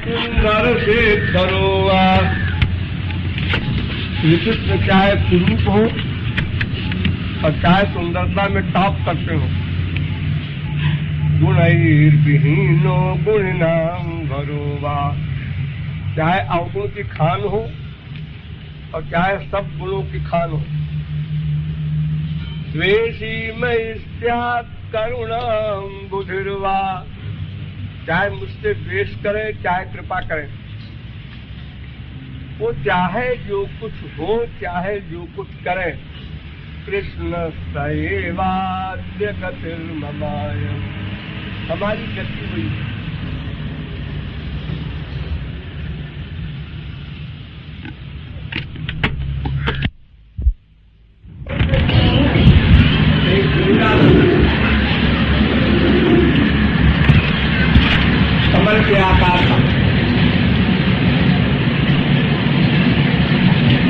सुंदर से धरोआ। श्री कृष्ण चाहे कुरूप हो और चाहे सुंदरता में टॉप करते हो, गुणैर्विहीनो गुणनाम भरोवा। चाहे अवगुण की खान हो और चाहे सब गुणों की खान हो। द्वेषी मयि करुणाम बुधिर्वा। चाहे मुझसे द्वेष करे चाहे कृपा करे, वो चाहे जो कुछ हो चाहे जो कुछ करे, कृष्ण सएवाद्य गतिर्ममाय। हमारी गति हुई। कमल के आकार का।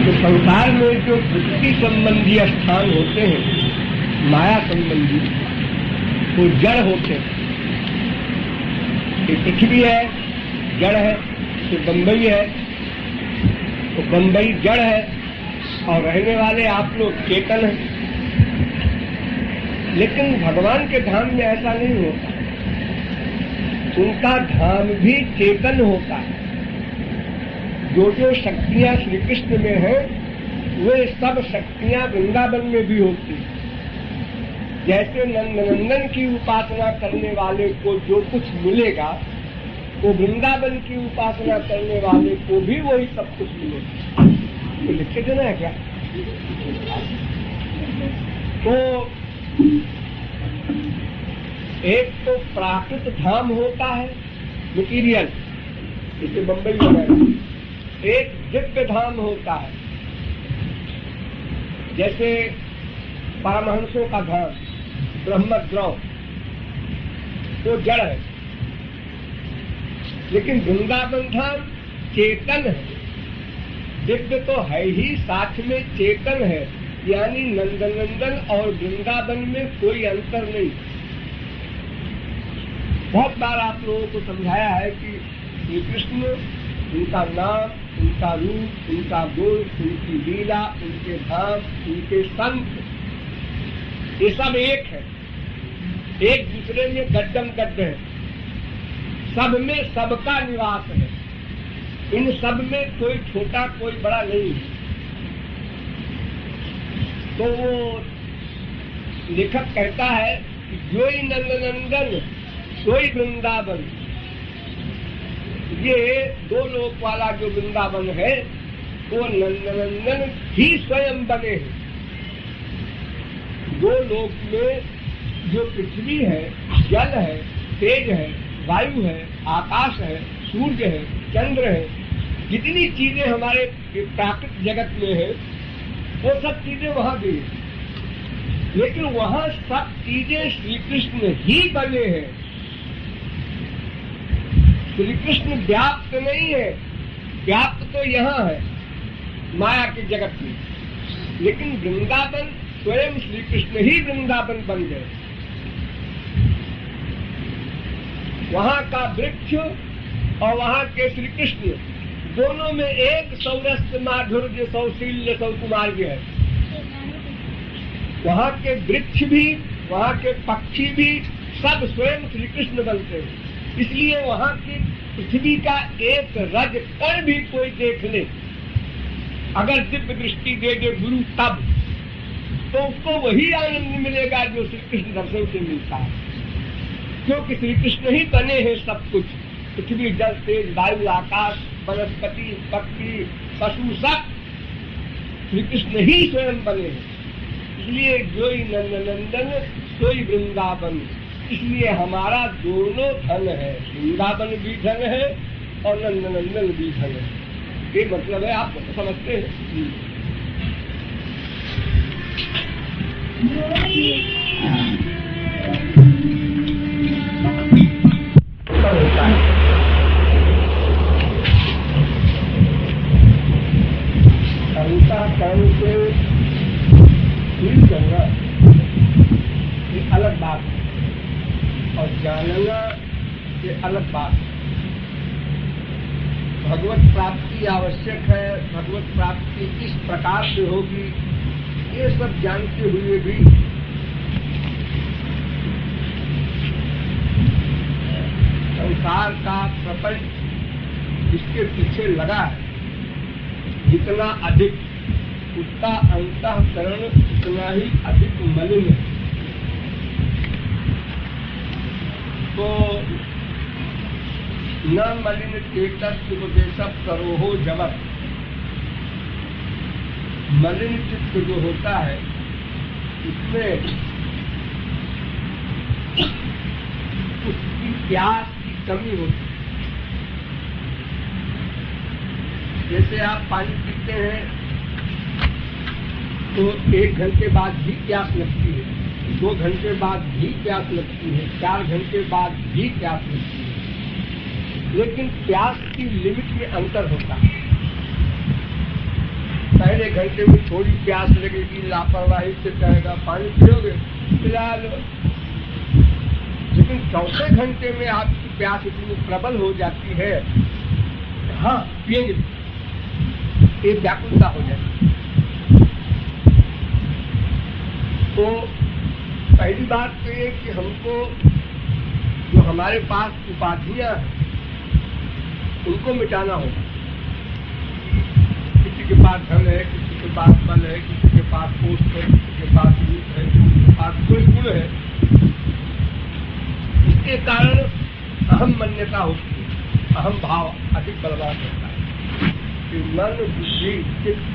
तो संसार में जो प्रकृति संबंधी स्थान होते हैं, माया संबंधी, वो जड़ होते हैं। ये पृथ्वी है, जड़ है। ये बंबई है, तो बंबई जड़ है और रहने वाले आप लोग चेतन हैं। लेकिन भगवान के धाम में ऐसा नहीं होता। उनका धाम भी चेतन होता है। जो जो शक्तियां श्री कृष्ण में हैं, वे सब शक्तियां वृंदावन में भी होती हैं। जैसे नंदनंदन की उपासना करने वाले को जो कुछ मिलेगा, वो वृंदावन की उपासना करने वाले को भी वही सब कुछ मिलेगा। तो लिखे देना है क्या? तो एक तो प्राकृत धाम होता है, मटीरियल, जैसे बंबई वगैरह। एक दिव्य धाम होता है, जैसे परमहंसों का धाम, ब्रह्मद्रव, तो जड़ है। लेकिन वृंदावन धाम चेतन है। दिव्य तो है ही, साथ में चेतन है। यानी नंदनंदन और वृंदावन में कोई अंतर नहीं। बहुत बार आप लोगों को समझाया है कि श्री कृष्ण, उनका नाम, उनका रूप, उनका गुण, उनकी लीला, उनके धाम, उनके संत, ये सब एक है। एक दूसरे में गड्ढम गड्ढ है। सब में सबका निवास है। इन सब में कोई छोटा कोई बड़ा नहीं है। तो वो लेखक कहता है कि जो ही नंदनंदन सोई वृंदावन। ये दो लोक वाला जो वृंदावन है, वो नंदनंदन ही स्वयं बने हैं। दो लोक में जो पृथ्वी है, जल है, तेज है, वायु है, आकाश है, सूर्य है, चंद्र है, जितनी चीजें हमारे प्राकृतिक जगत में है, वो सब चीजें वहां भी है। लेकिन वहां सब चीजें श्री कृष्ण ही बने हैं। श्री कृष्ण व्याप्त नहीं है। व्याप्त तो यहाँ है, माया के जगत में। लेकिन वृंदावन स्वयं श्री कृष्ण ही वृंदावन बन गए। वहां का वृक्ष और वहां के श्री कृष्ण दोनों में एक सौरस्य माधुर्य सौशील्य सौकुमार्य है। वहां के वृक्ष भी, वहां के पक्षी भी सब स्वयं श्री कृष्ण बनते हैं। इसलिए वहां की पृथ्वी का एक रज कण भी कोई देख ले, अगर दिव्य दृष्टि दे दे गुरु, तब तो उसको वही आनंद मिलेगा जो श्री कृष्ण दर्शन से मिलता है। क्योंकि श्री कृष्ण ही बने हैं सब कुछ। पृथ्वी, जल, तेज, वायु, आकाश, वनस्पति, पक्षी, पशु, सब श्री कृष्ण ही स्वयं बने हैं। इसलिए जोई नंदनंदन सोई वृंदावन। इसलिए हमारा दोनों धन है, वृंदावन भी धन है और नंदनंदन भी धन है। ये मतलब है, आप समझते हैं। अंतःकरण से फील करना ये अलग बात है, और जानना ये अलग बात है। भगवत प्राप्ति आवश्यक है, भगवत प्राप्ति किस प्रकार से होगी, ये सब जानते हुए भी संसार का प्रपंच जिसके पीछे लगा है, जितना अधिक उसका अंतःकरण उतना ही अधिक मलिन है। तो न मलिन चेतोपदेशक करोहो जगत, मलिन चित्त जो होता है उसमें उसकी प्यास की कमी होती है। जैसे आप पानी पीते हैं तो 1 घंटे बाद भी प्यास लगती है, 2 घंटे बाद भी प्यास लगती है, 4 घंटे बाद भी प्यास लगती है, लेकिन प्यास की लिमिट में अंतर होता है। पहले घंटे में थोड़ी प्यास लगेगी, लापरवाही से कहेगा पानी पियोगे, पिला लो, लेकिन चौथे घंटे में आपकी प्यास इतनी प्रबल हो जाती है, हाँ पिएंगे, ये व्याकुलता हो जाती है। तो पहली बात तो ये कि हमको जो हमारे पास उपाधियां हैं उनको मिटाना होगा। किसी के पास धन है, किसी के पास बल है, किसी के पास पोस्ट है, किसी के पास रूप है, किसी के पास कोई गुण है, इसके कारण अहम मान्यता होती है, अहम भाव अधिक बलवान होता है कि मन, बुद्धि, चित्त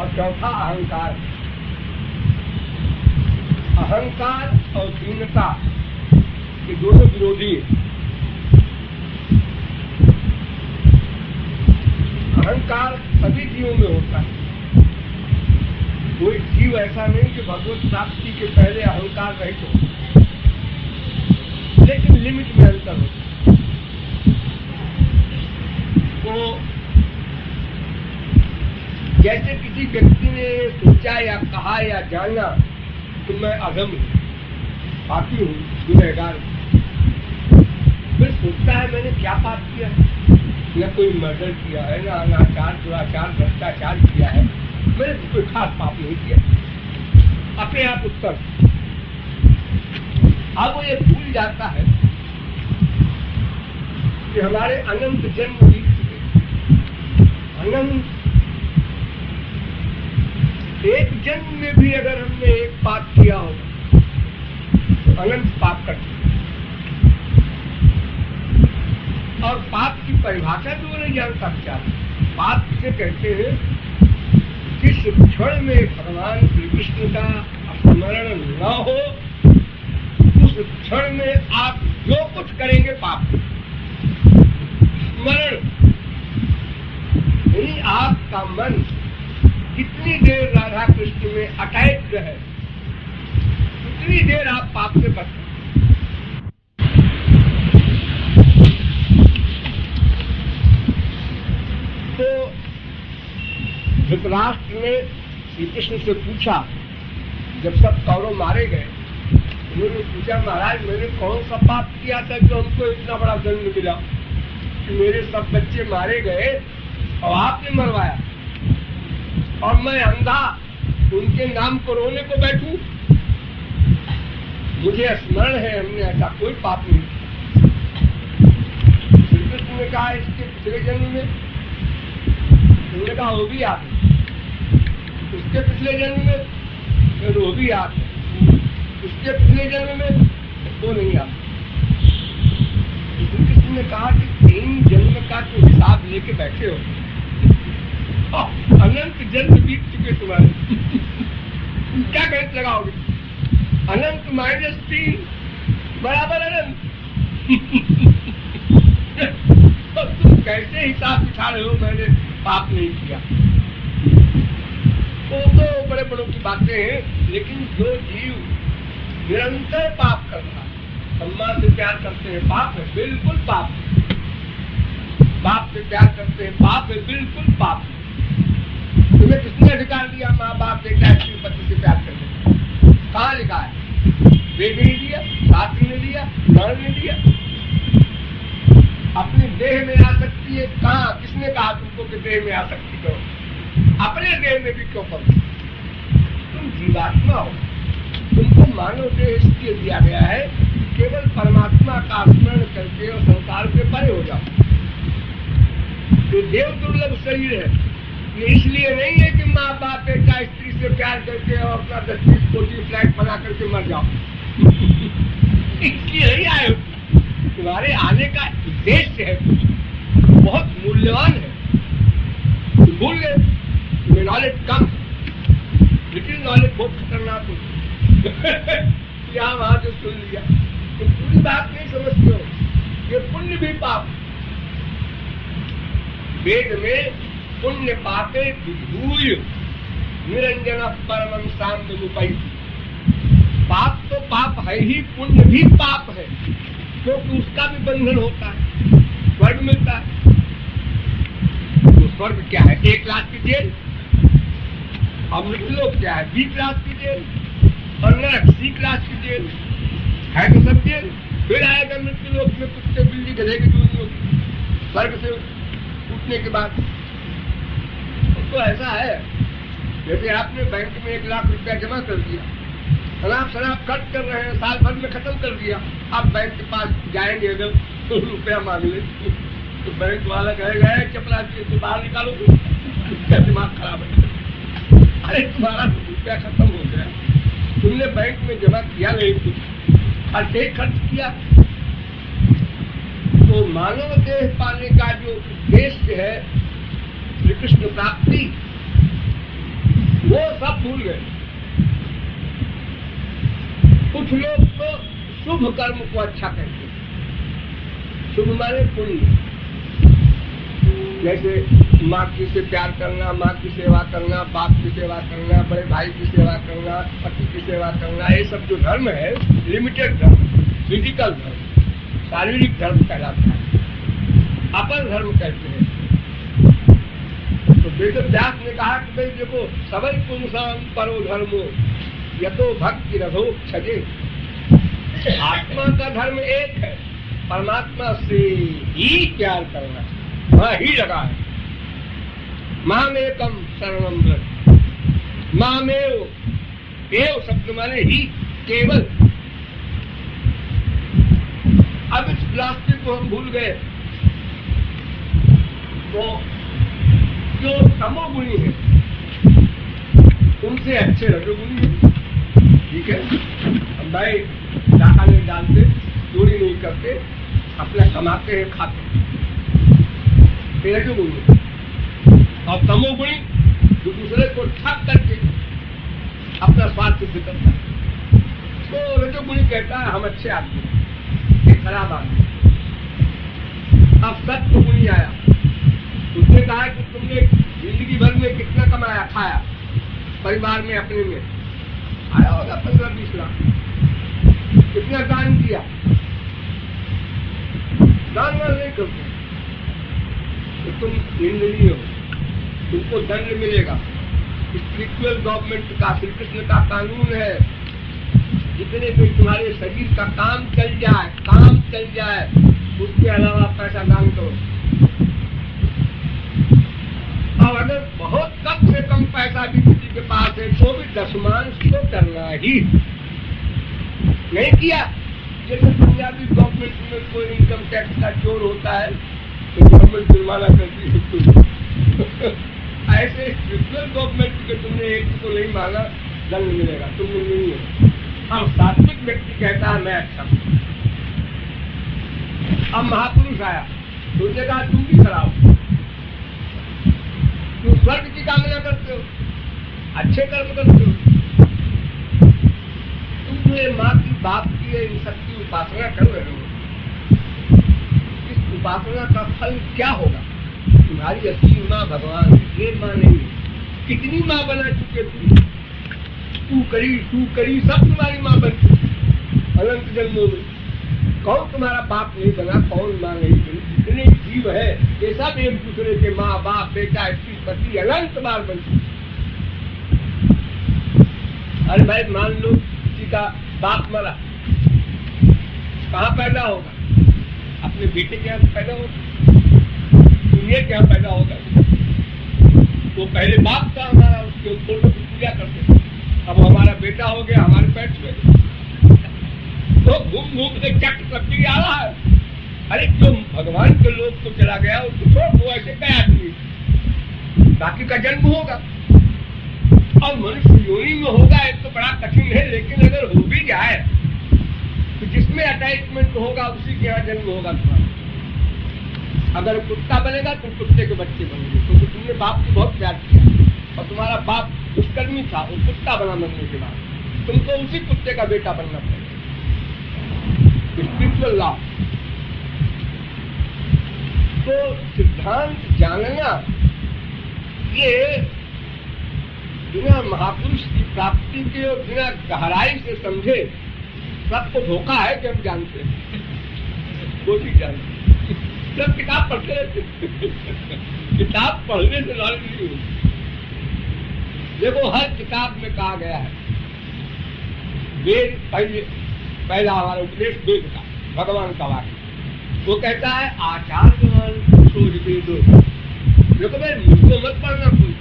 और चौथा अहंकार। अहंकार और दीनता ये दोनों विरोधी है। अहंकार सभी जीवों में होता है, कोई जीव ऐसा नहीं कि भगवत प्राप्ति के पहले अहंकार रहित हो, लेकिन लिमिट में अंतर होता है। तो जैसे किसी व्यक्ति ने सोचा या कहा या जाना तो मैं अधम हूँ, पापी हूँ, गुनहगार हूँ, फिर सोचता है मैंने क्या पाप किया, न कोई मर्डर किया है, न अनाचार, दुराचार, भ्रष्टाचार किया है, मैंने कोई खास पाप नहीं किया, अपने आप उत्तर। अब वो ये भूल जाता है कि हमारे अनंत जन्म बीत चुके, अनंत एक जन्म में भी अगर हमने एक पाप किया हो तो अनंत पाप कर चुके। और पाप की परिभाषा भी वो नहीं जानता बेचारा। पाप किसे कहते हैं? जिस क्षण में भगवान श्री कृष्ण का स्मरण न हो उस क्षण में आप जो कुछ करेंगे पाप। स्मरण यानी आपका मन कितनी देर राधा कृष्ण में अटैच है उतनी देर आप पाप से बच सकते। तो धृतराष्ट्र ने श्री कृष्ण से पूछा, जब सब कौरव मारे गए, उन्होंने पूछा महाराज मैंने कौन सा पाप किया था जो हमको इतना बड़ा दंड मिला कि मेरे सब बच्चे मारे गए और आपने मरवाया और मैं अंधा उनके नाम को रोने को बैठूं? मुझे स्मरण है हमने ऐसा कोई पाप नहीं किया। श्री कृष्ण ने कहा इसके पिछले जन्म में, उन्होंने कहा वो भी याद है, उसके पिछले जन्म में वो भी याद है, उसके पिछले जन्म में वो नहीं याद। श्री कृष्ण ने कहा कि 3 जन्म का तो हिसाब लेके बैठे हो, अनंत जन्म बीत चुके तुम्हारे, क्या गणित लगाओगे? अनंत -3 बराबर अनंत। तो तुम कैसे हिसाब बिठा रहे हो मैंने पाप नहीं किया? तो बड़े बड़ों की बातें हैं, लेकिन जो जीव निरंतर पाप कर रहा है, सम्मान से प्यार करते हैं पाप है, बिल्कुल पाप है। बाप से प्यार करते हैं पाप है, बिल्कुल पाप है। तुम्हें किसने अधिकार दिया माँ बाप बेटा अपने पति से प्यार करने? कहाँ लिखा है? वेद ने दिया, शास्त्र ने दिया, पुराण ने दिया। अपने देह में आसक्ति आसक्ति है कहाँ? किसने कहा तुमको कि देह में आसक्ति करो? अपने देह में भी क्यों करो? तुम जीवात्मा हो, तुमको मानव देह इसलिए दिया गया है केवल परमात्मा का स्मरण करके और संसार से परे हो जाओ। तो देव दुर्लभ शरीर है, ये इसलिए नहीं है कि माँ बाप बेटा स्त्री से प्यार करके और अपना 10-20 कोटी फ्लैट बना करके मर जाओ। इसलिए नहीं आए, तुम्हारे आने का उद्देश्य है बहुत मूल्यवान है। तुम भूल गए, तुम्हें नॉलेज कम, लिटिल नॉलेज बहुत खतरनाक होती। यहाँ वहां से सुन लिया तो पूरी बात नहीं समझते हो। ये पुण्य भी पाप, वेद में पुण्य पापे विभूय निरंजन परमं साम्यमुपैति। पाप तो पाप है ही, पुण्य भी पाप है, क्योंकि उसका भी बंधन होता है, स्वर्ग मिलता है। तो स्वर्ग क्या है? 1 लाख की जेल, और मृत्युलोक क्या है? 20 लाख की जेल, और नरक 30 लाख की जेल है तो सब जेल। फिर आएगा मृत्युलोक में कुत्ते बिल्ली गधे की चोरी होगी स्वर्ग से उठने के बाद। तो ऐसा है जैसे आपने बैंक में 1 लाख रुपया जमा कर दिया, शराब खर्च कर रहे हैं, साल भर में खत्म कर दिया। आप बैंक के पास जाएंगे अगर तो रुपया मांग ले तो बैंक वाला कहेगा चपला तो बाहर निकालो, क्या दिमाग खराब है? अरे तुम्हारा रुपया खत्म हो गया, तुमने बैंक में जमा किया नहीं, कुछ खर्च किया। तो मानव देह पाने का जो उद्देश्य है श्री कृष्ण प्राप्ति, वो सब भूल गए। कुछ लोग तो शुभ कर्म को अच्छा कहते हैं, शुभ माने पुण्य, जैसे माँ की से प्यार करना, माँ की सेवा करना, बाप की सेवा करना, बड़े भाई की सेवा करना, पति की सेवा करना, ये सब जो धर्म है लिमिटेड धर्म, फिजिकल धर्म, शारीरिक धर्म कहलाता है, अपन धर्म कहते हैं। तो वेद व्यास ने कहा कि भाई देखो, सबल पुरुषां परो धर्मो यतो भक्ति रथो क्षजे। आत्मा का धर्म एक है, परमात्मा से ही प्यार करना, वहाँ ही लगा है। मामेकम शरणम व्रज, मामेव एव शब्द माने ही, केवल। अब इस प्लास्टिक को हम भूल गए, तो जो तमोगुणी है उनसे अच्छे रजोगुणी है। ठीक है, हम भाई डाका नहीं डालते, चोरी नहीं करते, अपना कमाते हैं, खाते हैं, रजोगुणी। और तमोगुणी जो दूसरे को ठग करके अपना स्वार्थ सिद्ध करता है, तो रजोगुणी कहता है हम अच्छे आदमी, एक खराब आदमी। अब सत्वगुणी आया, उसने कहा कि तुमने जिंदगी भर में कितना कमाया, खाया, परिवार में अपने में आया होगा 15-20 लाख, कितना दान किया, दान वान नहीं करते तो तुम निंदनीय हो, तुमको दंड मिलेगा। स्पिरिचुअल गवर्नमेंट का, श्री कृष्ण का कानून है, जितने भी तुम्हारे शरीर का काम चल जाए, उसके अलावा पैसा दान करो। और अगर बहुत कम से कम पैसा भी किसी के पास है तो भी दशमांश तो करना ही। नहीं किया, जैसे पंजाबी गवर्नमेंट में कोई इनकम टैक्स का चोर होता है तो गवर्नमेंट जुर्माना करती है, ऐसे स्पिरिचुअल गवर्नमेंट के तुमने एक को नहीं माना, दंड मिलेगा, तुम नहीं हो। अब सात्विक व्यक्ति कहता है मैं अच्छा हूं। अब महापुरुष आया, उसने कहा तुम भी खराब हो, तुम स्वर्ग की कामना करते हो, अच्छे कर्म करते हो, तुम जो माँ की बाप की इन सबकी उपासना कर रहे हो, इस उपासना का फल क्या होगा? तुम्हारी असली माँ भगवान, ये माँ नहीं। कितनी माँ बना चुके तू करी सब तुम्हारी माँ बन चुकी अनंत जन्मों में। कौन तुम्हारा बाप नहीं बना, कौन माँ नहीं बनी? जितने जीव है ये सब एक दूसरे के माँ बाप, बेटा, स्त्री, पति अनंत बार बन चुके। अरे भाई मान लो किसी का बाप मरा, कहाँ पैदा होगा? अपने बेटे के यहाँ पैदा होगा। सुनिए क्या पैदा होगा। वो पहले बाप था हमारा, उसके फोटो की पूजा करते थे। अब हमारा बेटा हो गया, हमारे पेट में तो घूम घूम के चक सब्जी आ रहा है। अरे जो भगवान के लोग तो चला गया, उसको छोड़ वो ऐसे कई आदमी, बाकी का जन्म होगा और मनुष्य योनि में होगा। एक तो बड़ा कठिन है, लेकिन अगर हो भी जाए तो जिसमें अटैचमेंट होगा उसी के यहाँ जन्म होगा तुम्हारा। अगर कुत्ता बनेगा तो कुत्ते के बच्चे बनेंगे, क्योंकि तुमने बाप को बहुत प्यार किया और तुम्हारा बाप दुष्कर्मी था, वो कुत्ता बना मरने के बाद तुमको उसी कुत्ते का बेटा बनना पड़ेगा। Spiritual law. तो सिद्धांत जानना ये बिना महापुरुष की प्राप्ति के और बिना गहराई से समझे सबको धोखा है कि हम जानते हैं, वो भी जानते हैं। सब किताब पढ़ते रहते किताब पढ़ने से नॉलेज नहीं होती। देखो हर किताब में कहा गया है, वेद पहला हमारा उपदेश वेद का, भगवान का वाक्य, वो कहता है आचार्यवान सोच वेदो। देखो भाई मुझको मत पढ़ना कोई,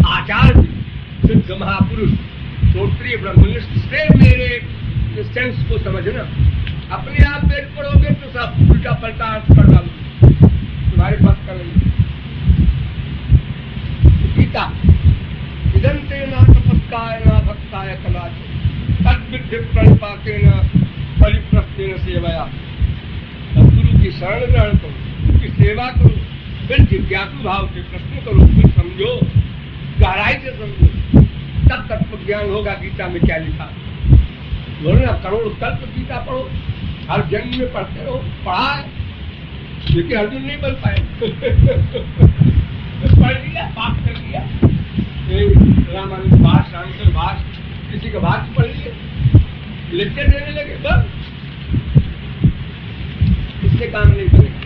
आचार्य सिद्ध महापुरुष श्रोत्रिय ब्रह्मनिष्ठ से मेरे सेंस को समझना। अपने आप वेद पढ़ोगे तो सब उल्टा पलटा अर्थ कर डालोगे, तुम्हारे पास करेंगे। गीता इदंते न तपस्काय न भक्ताय कदाचित् तद्विद्धि प्रणिपातेन परिप्रश्नेन सेवया। गुरु की शरण ग्रहण करो, उसकी सेवा करो, फिर जिज्ञासु भाव से प्रश्न करो, फिर समझो, गहराई से समझो, तब तत्व ज्ञान होगा। गीता में क्या लिखा, बोलो ना, करोड़ कल्प गीता पढ़ो, हर जन्म में पढ़ते रहो। पढ़ा है लेकिन अर्जुन नहीं बन पाए पढ़ लिया, पास कर लिया, रामायण भाष, रामचंद्र भाष, किसी का भाष पढ़ लिए, लेक्चर देने लगे, बस इससे काम नहीं बनेगा।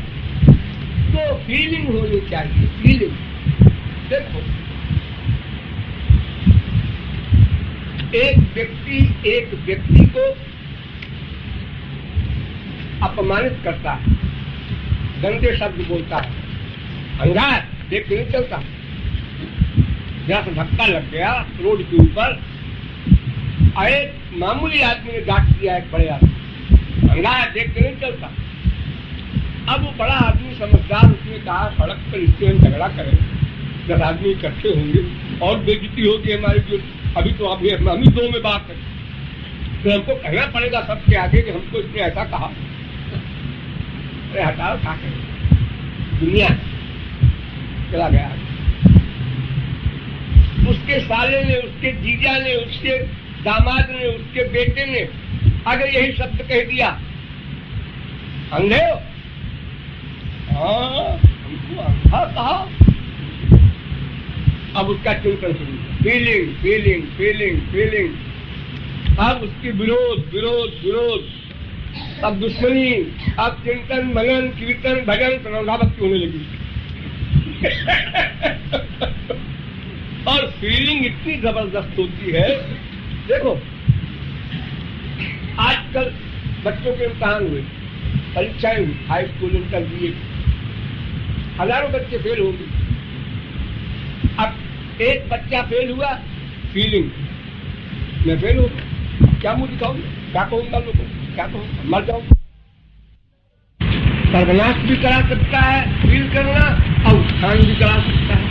तो फीलिंग होनी चाहिए, फीलिंग। देखो एक व्यक्ति को अपमानित करता है, गंदे शब्द बोलता है, अंगार देख के नहीं चलता, जहां से धक्का लग गया रोड के ऊपर, अरे मामूली आदमी ने डांट दिया एक बड़े आदमी, अंगार देख के नहीं चलता। अब वो बड़ा आदमी समझदार, उसने कहा सड़क पर इससे हम झगड़ा करें, 10 आदमी इकट्ठे होंगे और बेइज्जती होगी हमारी, जो अभी तो अभी हम ही दो में बात है, तो हमको कहना पड़ेगा सबके आगे कि हमको इसने ऐसा कहा। अरे हटाओ, क्या करें, दुनिया चला गया। उसके साले ने, उसके जीजा ने, उसके दामाद ने, उसके बेटे ने अगर यही शब्द कह दिया, अंधे हो, हाँ हमको अंधा कहा। अब उसका चिंतन शुरू, फीलिंग फीलिंग फीलिंग फीलिंग, अब उसकी विरोध विरोध विरोध, अब दुश्मनी, अब चिंतन मनन कीर्तन भजन प्रणव भक्ति होने लगी और फीलिंग इतनी जबरदस्त होती है। देखो आजकल बच्चों के इम्तिहान हुए, परीक्षाएं हुई, हाई स्कूल इंटरमीडिएट, हजारों बच्चे फेल होंगे। अब एक बच्चा फेल हुआ, फीलिंग मैं फेल हो गया, क्या मुंह दिखाऊंगा, क्या कहूंगा लोगों को, क्या कहूंगा, मर जाऊंगा। सर्वनाश भी करा सकता है फील करना, और उत्थान भी करा सकता है।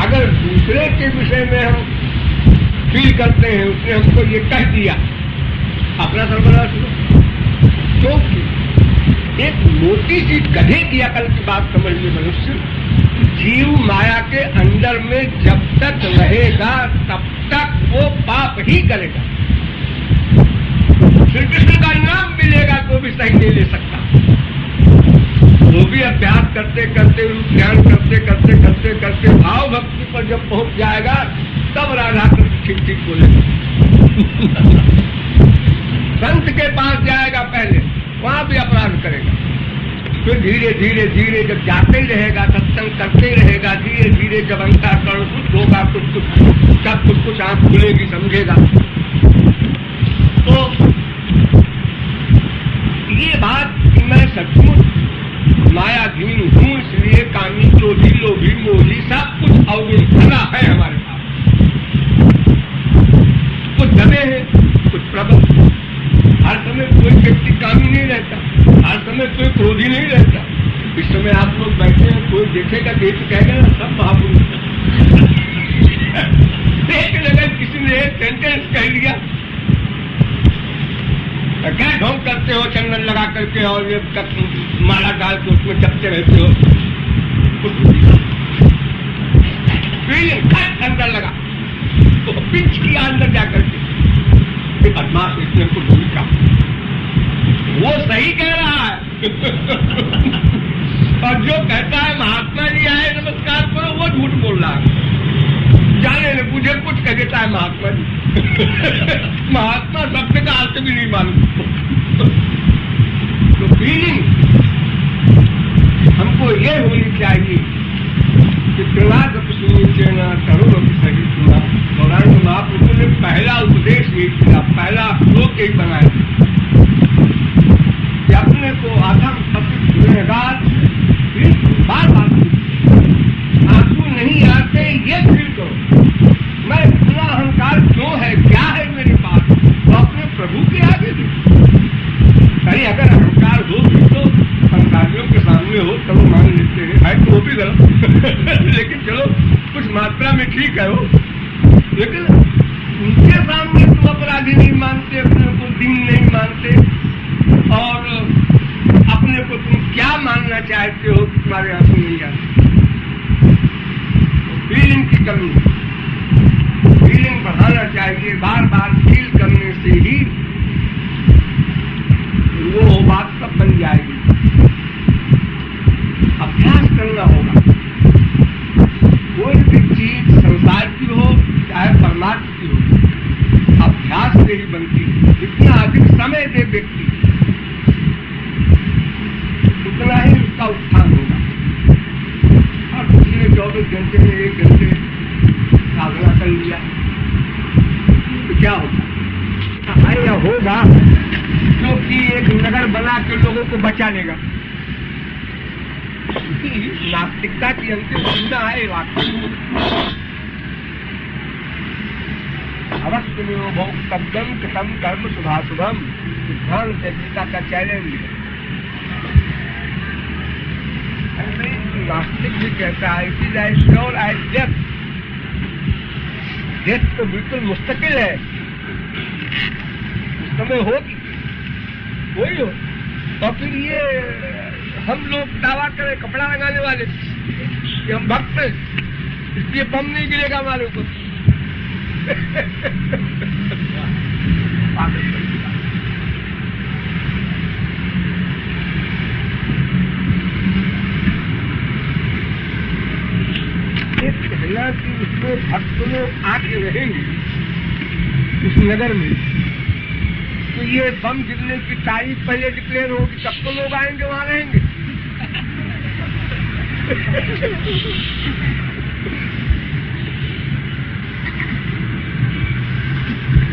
अगर दूसरे के विषय में हम फील करते हैं, उसने हमको ये कह दिया, अपना सर्वनाश हो। क्योंकि एक मोटी सी गधे की अकल की बात समझ ले मनुष्य, जीव माया के अंदर में जब तक रहेगा तब तक वो पाप ही करेगा। श्री कृष्ण का नाम मिलेगा तो भी सही नहीं ले सकता। वो भी अभ्यास करते करते, ध्यान करते करते करते करते भाव भक्ति पर जब पहुंच जाएगा तब राधा कृष्ण ठीक ठीक बोलेगा संत के पास जाएगा पहले, वहां भी अपराध करेगा, फिर धीरे धीरे धीरे जब जाते ही रहेगा, सत्संग करते ही रहेगा, धीरे धीरे जब अंतःकरण कुछ होगा, कुछ कुछ आंख खुलेगी, समझेगा। तो ये बात कि मैं सचमुच मायाधीन हूँ इसलिए कामी क्रोधी लोभी मोही सब कुछ अवगुण भरा है हमारे पास। कुछ दबे हैं, कुछ प्रबल। हर समय कोई व्यक्ति कामी नहीं रहता, हर समय कोई क्रोधी नहीं रहता। इस समय आप लोग बैठे हैं, कोई देखेगा देख कहेगा ना सब महापुरुष। एक जगह किसी ने एक सेंटेंस कह दिया, क्या ढोंग करते हो चंदन लगा करके और ये माला डाल के उसमें जपते रहते हो। अंदर लगा तो पिंच किया अंदर जाकर के बदमाश इसने कुछ भूमिका, वो सही कह रहा है। और जो कहता है महात्मा जी आए नमस्कार करो, वो झूठ बोल रहा है। जाने ने मुझे कुछ कह देता है महात्मा जी। महात्मा शब्द का अर्थ भी नहीं मालूम। तो फीलिंग हमको ये होनी चाहिए कि त्रिनाद सुना करो सही सुना। गौरांग महापुरुष ने पहला उपदेश यही किया, पहला श्लोक यही बनाया कि अपने को आधम पतित गुनहगार बार बार आंसू नहीं आते ये फील करो, मैं इतना अहंकार क्यों है, क्या है मेरे पास, तो अपने प्रभु के आगे दो। अरे अगर अहंकार हो भी तो संसारियों के सामने हो तब मान लेते हैं, है तो वो भी गलत। लेकिन चलो कुछ मात्रा में ठीक है वो, लेकिन उनके सामने तुम अपराधी नहीं मानते, अपने को दीन नहीं मानते, और अपने को तुम क्या मानना चाहते हो कि तुम्हारे आंसू नहीं आते। फीलिंग की कमी, फीलिंग बढ़ाना चाहिए। बार बार फील करने से ही वो बात सब बन जाएगी। अभ्यास करना होगा। कोई भी चीज संसार की हो चाहे परमात्मा की हो, अभ्यास से ही बनती है। जितना अधिक समय दे व्यक्ति उतना ही उसका उत्थान होगा। और पिछले 24 घंटे में 1 घंटे साधना कर लिया तो क्या होगा? यह होगा क्योंकि एक नगर बना के लोगों को बचा लेगा। नास्तिकता की अंतिम सीमा है वाक्य। अवश्य में वो भोक्तव्यम कृतम कर्म शुभाशुभम सिद्धांत गीता का चैलेंज है। नास्तिक भी कहता है it is as sure as death. Death तो बिल्कुल मुस्तकिल है, उस समय होगी, वही हो। और फिर ये हम लोग दावा करें कपड़ा लगाने वाले कि हम भक्त हैं, इसलिए बम नहीं गिरेगा हमारे ऊपर। कहना कि उसमें भक्त लोग आके रहेंगे उस नगर में, तो ये बम गिरने की तारीख पहले डिक्लेयर होगी, तब तो लोग आएंगे वहां रहेंगे।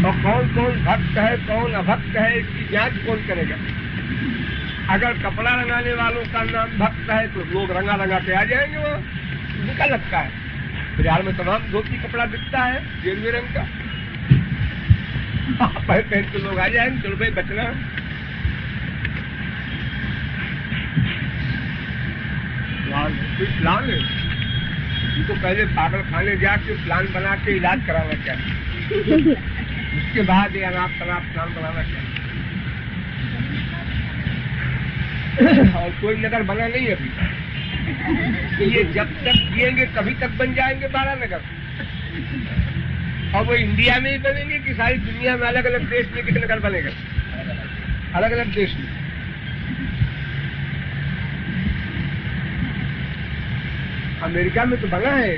और कौन कौन भक्त है कौन अभक्त है इसकी जांच कौन करेगा? अगर कपड़ा रंगाने वालों का नाम भक्त है तो लोग रंगा रंगा के आ जाएंगे वहाँ। उनका लगता है बाजार में तमाम धोती कपड़ा बिकता है गेरुए रंग का, पहन के लोग आ जाएंगे। चलो भाई बचना प्लान है, उनको पहले पागल खाने जाके प्लान बना के इलाज कराना चाहिए, उसके बाद ये अनाप शनाप प्लान बनाना चाहिए। और कोई नगर बना नहीं अभी, तो ये जब तक जिएंगे तभी तक बन जाएंगे 12 नगर। और वो इंडिया में ही बनेंगे कि सारी दुनिया में अलग अलग देश में कितने नगर बनेगा? अलग अलग देश में। अमेरिका में तो बना है,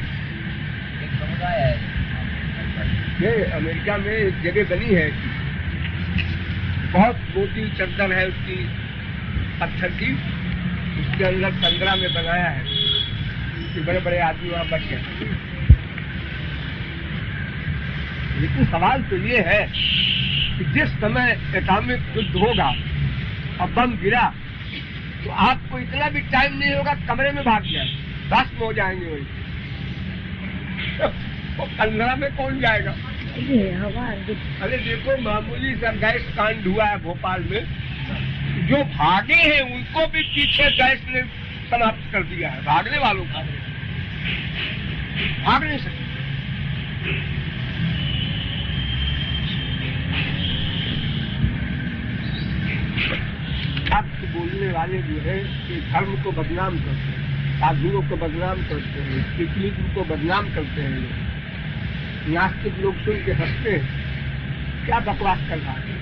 ये अमेरिका में एक जगह बनी है, बहुत मोटी चद्दर है उसकी पत्थर की, उसके अंदर 15 में बनाया है कि बड़े बड़े आदमी वहां बच गए। लेकिन सवाल तो ये है कि जिस समय एटॉमिक युद्ध होगा और बम गिरा तो आपको इतना भी टाइम नहीं होगा, कमरे में भाग जाए, भस्म हो जाएंगे वही। वो कंधरा में कौन जाएगा? अरे देखो, मामूली सा गैस कांड हुआ है भोपाल में, जो भागे हैं उनको भी पीछे गैस ने समाप्त कर दिया है। भागने वालों का भाग नहीं सकते। भक्त बोलने वाले जो है कि धर्म को बदनाम करते हैं, साधुओं को बदनाम करते हैं, स्पिरिचुअलिज्म को बदनाम करते हैं। नास्तिक लोग सुन के हंसते हैं, क्या बकवास कर रहा है।